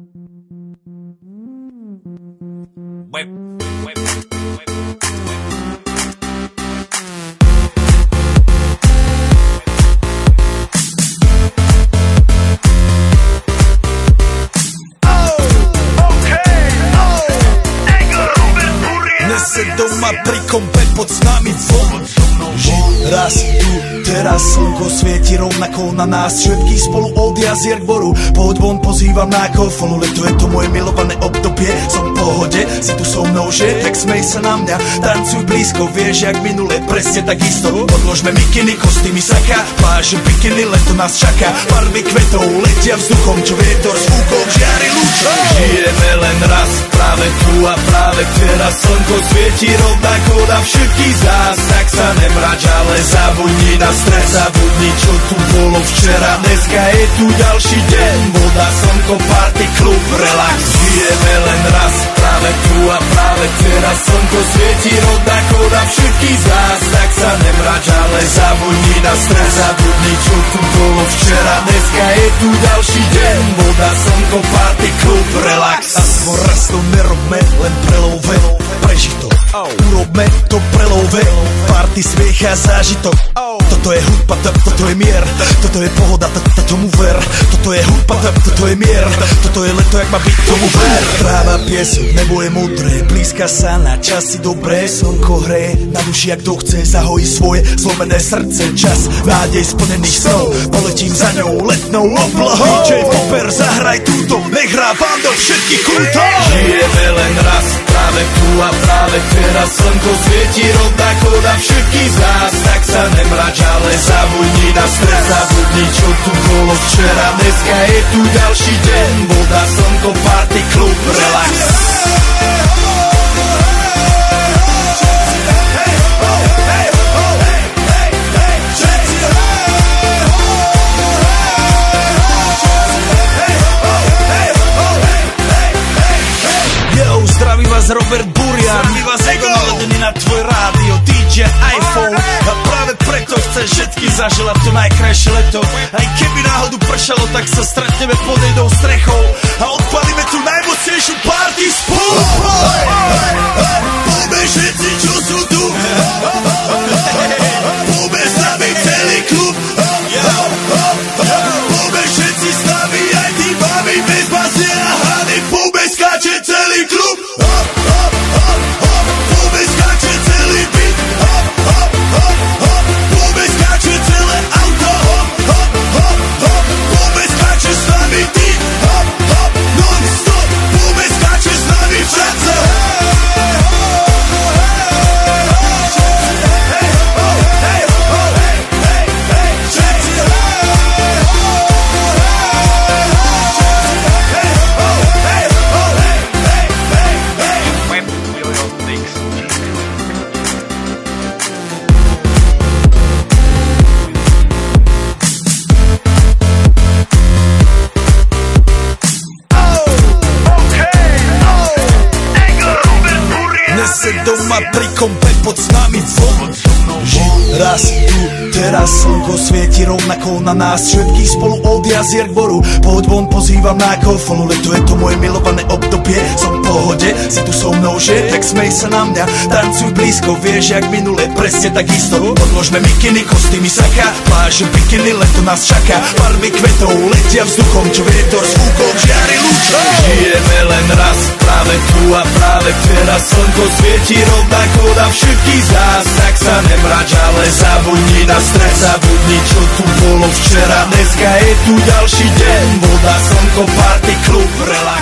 Nese doma pri kompe pod s nami von. Raz tu, teraz slnko svieti rovnako na nás. Všetky spolu od jazier k boru. Pohoď von, pozývam na kofolu. Leto je to moje milované obdobie. Som v pohode, si tu so mnou, že? Tak smej sa na mňa, tancuj blízko. Vieš, jak minule, presne tak isto. Odložme mikiny, kostýmy, saka. Pláže, bikiny, leto nás čaká. Farby kvetov letia vzduchom, čo vietor s fúkom žiari lúčom. Žijeme len raz, práve tu a práve teraz. Slnko svieti rovnako na všetkých z nás. Tak sa nemrač, ale zabudni na stres. Zabudni, čo tu bolo včera. Dneska je tu ďalší deň. Voda, slnko, party, klub, relax. Žijeme len raz, práve tu a práve teraz. Slnko svieti rovnako na všetkých z nás. Tak sa nemrač, ale zabudni na stres. Zabudni, čo tu bolo včera. Dneska je tu ďalší deň. Voda, slnko, party, klub, relax. Aspoň raz to nerobme, len prelove. Preži to, urobme to prelove. Party, smiech a zážitok. Toto je hudba, toto je mier. Toto je pohoda, tomu ver. Toto je hudba, toto je mier. Toto je leto, jak má byť, tomu ver. Tráva, piesok, nebo je modré. Blízka sa na časy dobré. Slnko hreje na duši, jak to chce. Zahojí svoje zlomené srdce. Čas nádej splnených snov. Poletím za ňou letnou oblohou. DJ Popper, zahraj túto. Nech hrá vám do všetkých kútov. Žijeme len raz, práve tu a práve teraz. Slnko svieti rovnako na všetkých z nás. Tak sa nemrač, ale zabudni na stres. Zabudni, čo tu bolo včera. Dneska je tu ďalší deň. Voda, slnko, party, klub, relax. Zdraví vás Robert Burian. Zdraví vás Ego, naladený na tvoj rádio DJ iPhone. A práve preto chcem všetky zaželať to najkrajšie leto. Aj keby náhodu pršalo, tak sa stretneme pod jednou strechou a odpalíme tu najmocnejšiu party spolu. Poďme všetci, čo sú tu. Poďme s nami celý klub. Poďme všetci s nami, aj tí babi bez basie a hany. Poďme skáče celý klub. Poďme skáče celý byt. Poďme skáče celé auto. Poďme skáče s nami ty. Non-stop. Poďme skáče s nami všetci. Nese doma pri kompe pod s nami von. Raz tu, teraz slnko svieti rovnako na nás. Všetky spolu od jazier k boru. Pohoď von, pozývam na kofolu. Leto je to moje milované obdobie. Som v pohode, si tu so mnou, že? Tak smej sa na mňa, tancuj blízko. Vieš, jak minule, presne tak isto. Odložme mikiny, kostýmy, saka. Pláže, bikiny, leto nás čaká. Farby kvetov letia vzduchom, čo vietor s fúkom žiari lúčom. Žijeme len raz, práve tu a práve teraz. Slnko svieti rovnako na všetkých z nás. Tak sa nemrač, ale zabudni na stres. Zabudni, čo tu bolo včera. Dneska je tu ďalší deň. Voda, slnko, party, klub, relax.